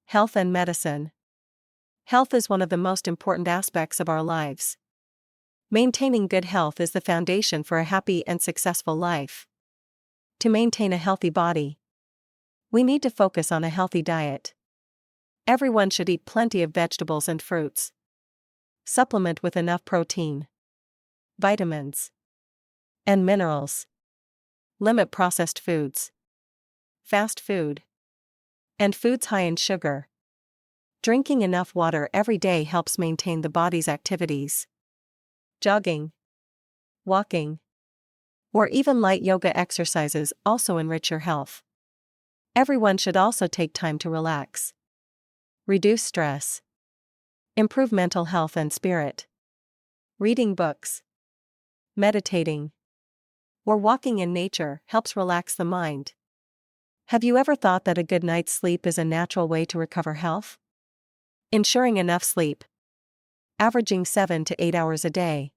Health and medicine. Health is one of the most important aspects of our lives. Maintaining good health is the foundation for a happy and successful life. To maintain a healthy body, we need to focus on a healthy diet. Everyone should eat plenty of vegetables and fruits. Supplement with enough protein, vitamins, and minerals. Limit processed foods, fast food, and foods high in sugar. Drinking enough water every day helps maintain the body's activities. Jogging, walking, or even light yoga exercises also enrich your health. Everyone should also take time to relax. Reduce stress. Improve mental health and spirit. Reading books, meditating, or walking in nature helps relax the mind. Have you ever thought that a good night's sleep is a natural way to recover health? Ensuring enough sleep, averaging 7 to 8 hours a day,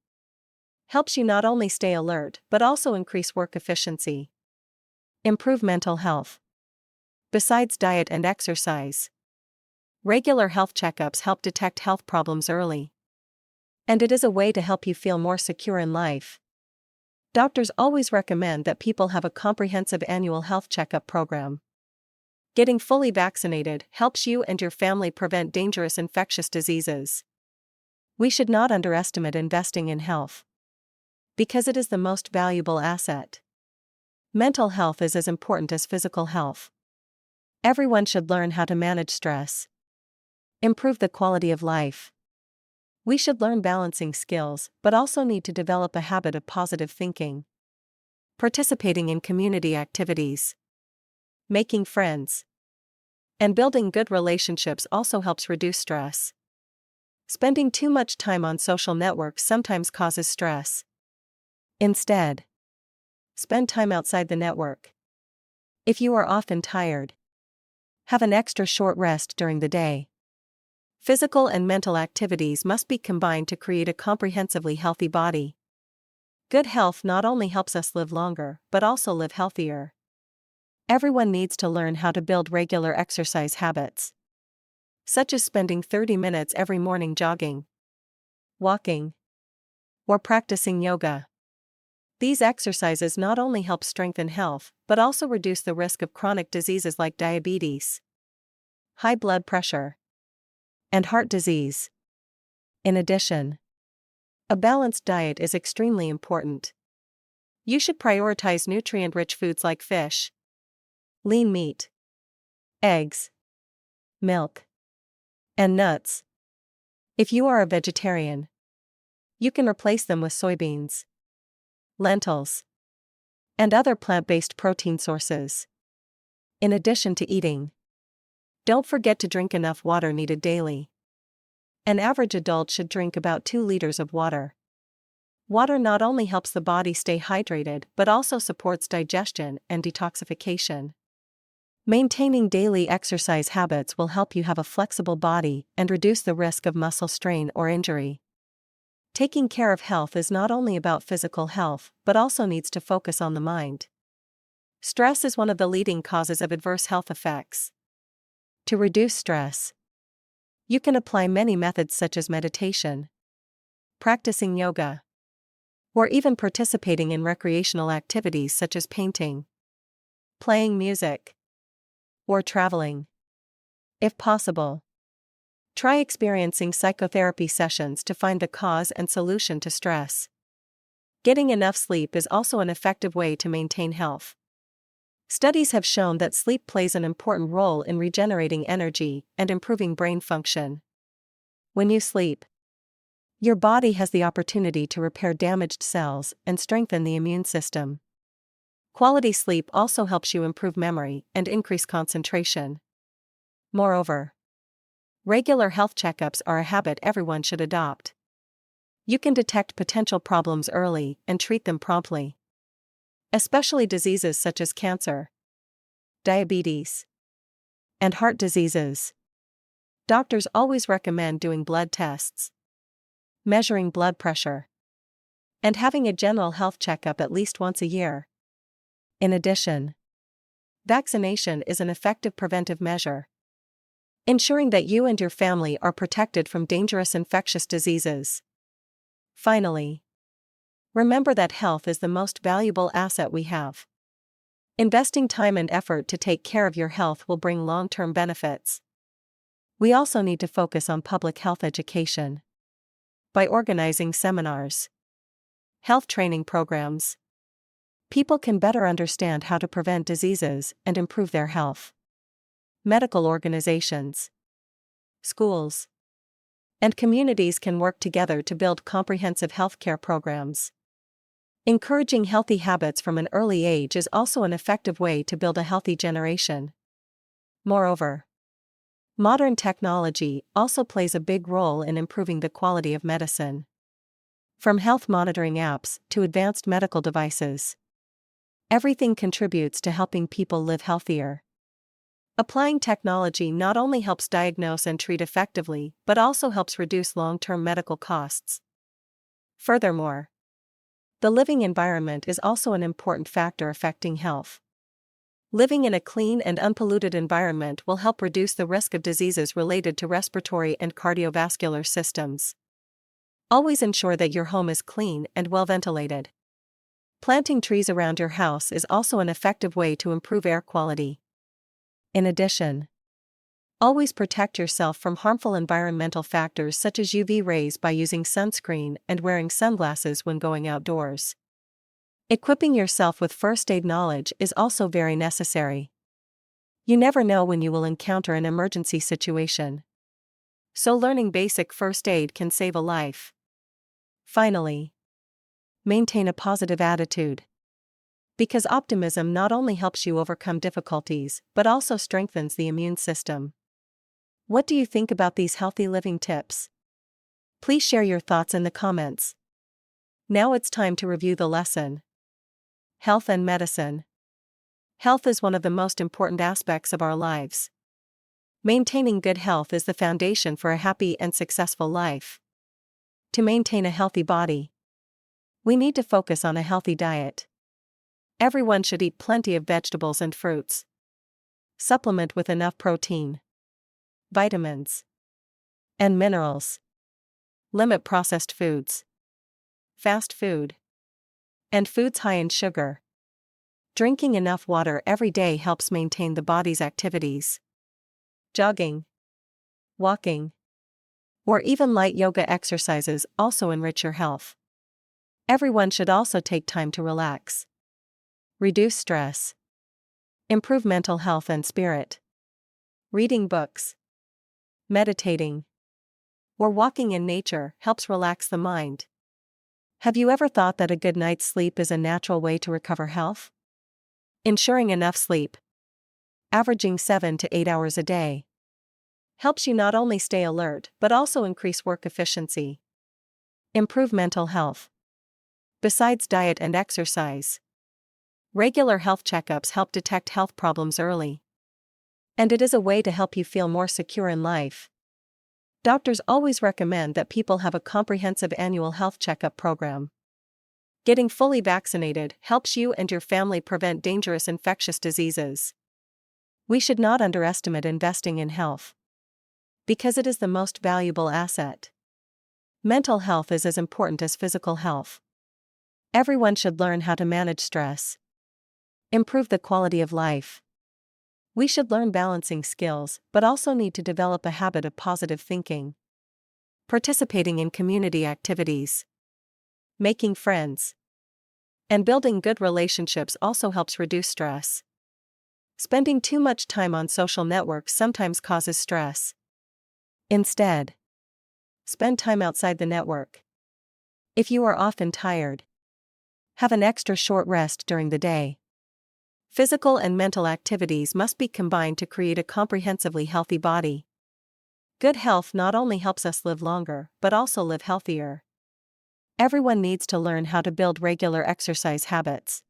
helps you not only stay alert but also increase work efficiency. Improve mental health. Besides diet and exercise, regular health checkups help detect health problems early. And it is a way to help you feel more secure in life. Doctors always recommend that people have a comprehensive annual health checkup program. Getting fully vaccinated helps you and your family prevent dangerous infectious diseases. We should not underestimate investing in health, because it is the most valuable asset. Mental health is as important as physical health. Everyone should learn how to manage stress, improve the quality of life. We should learn balancing skills, but also need to develop a habit of positive thinking. Participating in community activities, making friends, and building good relationships also helps reduce stress. Spending too much time on social networks sometimes causes stress. Instead, spend time outside the network. If you are often tired, have an extra short rest during the day. Physical and mental activities must be combined to create a comprehensively healthy body. Good health not only helps us live longer, but also live healthier. Everyone needs to learn how to build regular exercise habits, such as spending 30 minutes every morning jogging, walking, or practicing yoga. These exercises not only help strengthen health, but also reduce the risk of chronic diseases like diabetes, high blood pressure, and heart disease. In addition, a balanced diet is extremely important. You should prioritize nutrient-rich foods like fish, lean meat, eggs, milk, and nuts. If you are a vegetarian, you can replace them with soybeans, lentils, and other plant-based protein sources. In addition to eating, don't forget to drink enough water needed daily. An average adult should drink about 2 liters of water. Water not only helps the body stay hydrated but also supports digestion and detoxification. Maintaining daily exercise habits will help you have a flexible body and reduce the risk of muscle strain or injury. Taking care of health is not only about physical health but also needs to focus on the mind. Stress is one of the leading causes of adverse health effects. To reduce stress, you can apply many methods such as meditation, practicing yoga, or even participating in recreational activities such as painting, playing music, or traveling. If possible, try experiencing psychotherapy sessions to find the cause and solution to stress. Getting enough sleep is also an effective way to maintain health. Studies have shown that sleep plays an important role in regenerating energy and improving brain function. When you sleep, your body has the opportunity to repair damaged cells and strengthen the immune system. Quality sleep also helps you improve memory and increase concentration. Moreover, regular health checkups are a habit everyone should adopt. You can detect potential problems early and treat them promptly, especially diseases such as cancer, diabetes, and heart diseases. Doctors always recommend doing blood tests, measuring blood pressure, and having a general health checkup at least once a year. In addition, vaccination is an effective preventive measure. ensuring that you and your family are protected from dangerous infectious diseases. Finally, remember that health is the most valuable asset we have. Investing time and effort to take care of your health will bring long-term benefits. We also need to focus on public health education. By organizing seminars, health training programs, people can better understand how to prevent diseases and improve their health. Medical organizations, schools, and communities can work together to build comprehensive healthcare programs. Encouraging healthy habits from an early age is also an effective way to build a healthy generation. Moreover, modern technology also plays a big role in improving the quality of medicine. From health monitoring apps to advanced medical devices, everything contributes to helping people live healthier. Applying technology not only helps diagnose and treat effectively but also helps reduce long-term medical costs. Furthermore, the living environment is also an important factor affecting health. Living in a clean and unpolluted environment will help reduce the risk of diseases related to respiratory and cardiovascular systems. Always ensure that your home is clean and well ventilated. Planting trees around your house is also an effective way to improve air quality. In addition, always protect yourself from harmful environmental factors such as UV rays by using sunscreen and wearing sunglasses when going outdoors. Equipping yourself with first aid knowledge is also very necessary. You never know when you will encounter an emergency situation, so learning basic first aid can save a life. Finally, maintain a positive attitude. Because optimism not only helps you overcome difficulties but also strengthens the immune system. What do you think about these healthy living tips? Please share your thoughts in the comments. Now it's time to review the lesson. Health and medicine. Health is one of the most important aspects of our lives. Maintaining good health is the foundation for a happy and successful life. To maintain a healthy body, we need to focus on a healthy diet. Everyone should eat plenty of vegetables and fruits. Supplement with enough protein, vitamins, and minerals. Limit processed foods, fast food, and foods high in sugar. Drinking enough water every day helps maintain the body's activities. Jogging, walking, or even light yoga exercises also enrich your health. Everyone should also take time to relax. Reduce stress. Improve mental health and spirit. Reading books, meditating, or walking in nature helps relax the mind. Have you ever thought that a good night's sleep is a natural way to recover health? Ensuring enough sleep, averaging 7 to 8 hours a day, helps you not only stay alert but also increase work efficiency. Improve mental health. Besides diet and exercise, regular health checkups help detect health problems early. And it is a way to help you feel more secure in life. Doctors always recommend that people have a comprehensive annual health checkup program. Getting fully vaccinated helps you and your family prevent dangerous infectious diseases. We should not underestimate investing in health, because it is the most valuable asset. Mental health is as important as physical health. Everyone should learn how to manage stress, improve the quality of life. We should learn balancing skills but also need to develop a habit of positive thinking. Participating in community activities, making friends, and building good relationships also helps reduce stress. Spending too much time on social networks sometimes causes stress. Instead, spend time outside the network. If you are often tired, have an extra short rest during the day. Physical and mental activities must be combined to create a comprehensively healthy body. Good health not only helps us live longer but also live healthier. Everyone needs to learn how to build regular exercise habits,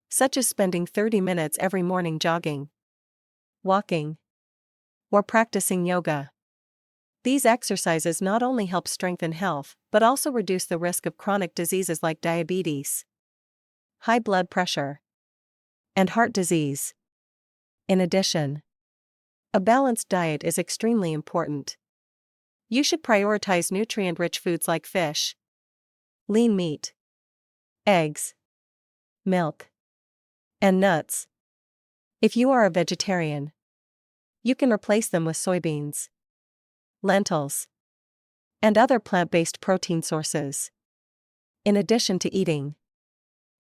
such as spending 30 minutes every morning jogging, walking, or practicing yoga. These exercises not only help strengthen health but also reduce the risk of chronic diseases like diabetes, high blood pressure, and heart disease. In addition, A balanced diet is extremely important. You should prioritize nutrient-rich foods like fish, lean meat, eggs, milk, and nuts. If you are a vegetarian, you can replace them with soybeans, lentils, and other plant-based protein sources. In addition to eating,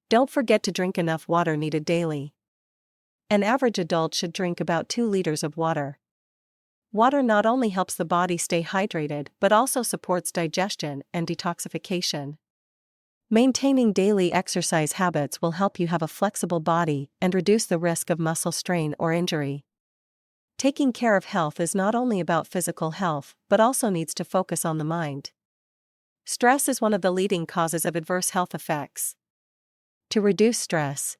don't forget to drink enough water needed daily. An average adult should drink about 2 liters of water. Water not only helps the body stay hydrated but also supports digestion and detoxification. Maintaining daily exercise habits will help you have a flexible body and reduce the risk of muscle strain or injury. Taking care of health is not only about physical health but also needs to focus on the mind. Stress is one of the leading causes of adverse health effects. To reduce stress,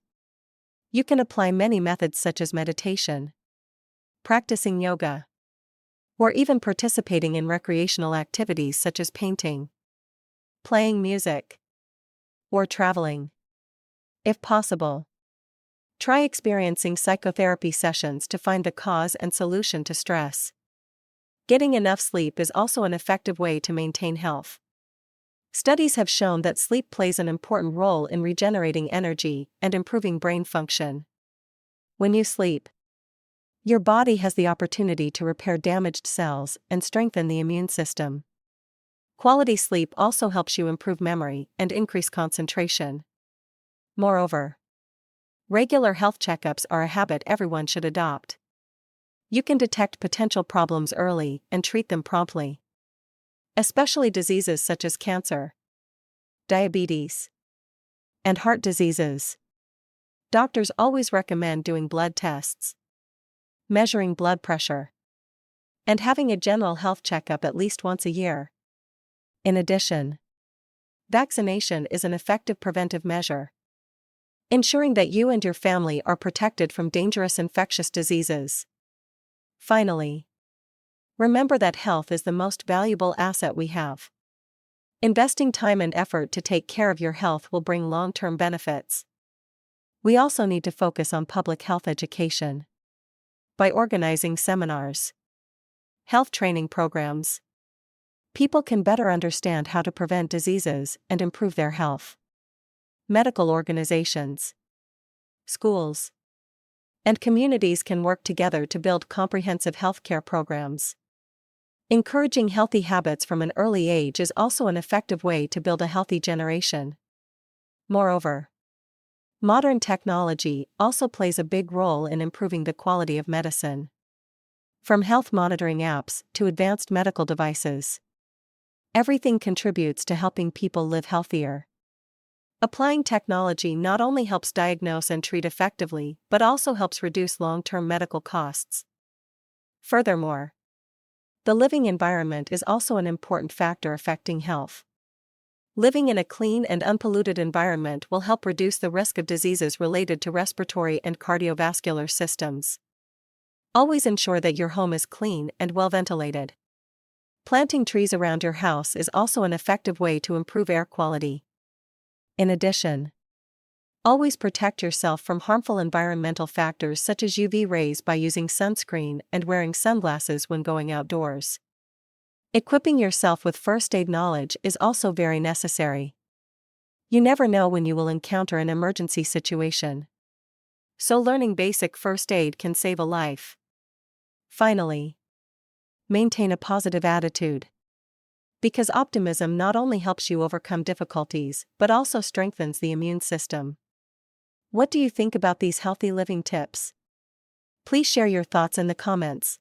you can apply many methods such as meditation, practicing yoga, or even participating in recreational activities such as painting, playing music, or traveling. If possible, try experiencing psychotherapy sessions to find the cause and solution to stress. Getting enough sleep is also an effective way to maintain health. Studies have shown that sleep plays an important role in regenerating energy and improving brain function. When you sleep, your body has the opportunity to repair damaged cells and strengthen the immune system. Quality sleep also helps you improve memory and increase concentration. Moreover, regular health checkups are a habit everyone should adopt. You can detect potential problems early and treat them promptly. Especially diseases such as cancer, diabetes, and heart diseases. Doctors always recommend doing blood tests, measuring blood pressure, and having a general health checkup at least once a year. In addition, vaccination is an effective preventive measure, ensuring that you and your family are protected from dangerous infectious diseases. Finally, remember that health is the most valuable asset we have. Investing time and effort to take care of your health will bring long-term benefits. We also need to focus on public health education. By organizing seminars, health training programs, people can better understand how to prevent diseases and improve their health. Medical organizations, schools, and communities can work together to build comprehensive healthcare programs. Encouraging healthy habits from an early age is also an effective way to build a healthy generation. Moreover, modern technology also plays a big role in improving the quality of medicine. From health monitoring apps to advanced medical devices, everything contributes to helping people live healthier. Applying technology not only helps diagnose and treat effectively but also helps reduce long-term medical costs. Furthermore, the living environment is also an important factor affecting health. Living in a clean and unpolluted environment will help reduce the risk of diseases related to respiratory and cardiovascular systems. Always ensure that your home is clean and well ventilated. Planting trees around your house is also an effective way to improve air quality. In addition, always protect yourself from harmful environmental factors such as UV rays by using sunscreen and wearing sunglasses when going outdoors. Equipping yourself with first aid knowledge is also very necessary. You never know when you will encounter an emergency situation, so learning basic first aid can save a life. Finally, maintain a positive attitude. Because optimism not only helps you overcome difficulties but also strengthens the immune system. What do you think about these healthy living tips? Please share your thoughts in the comments.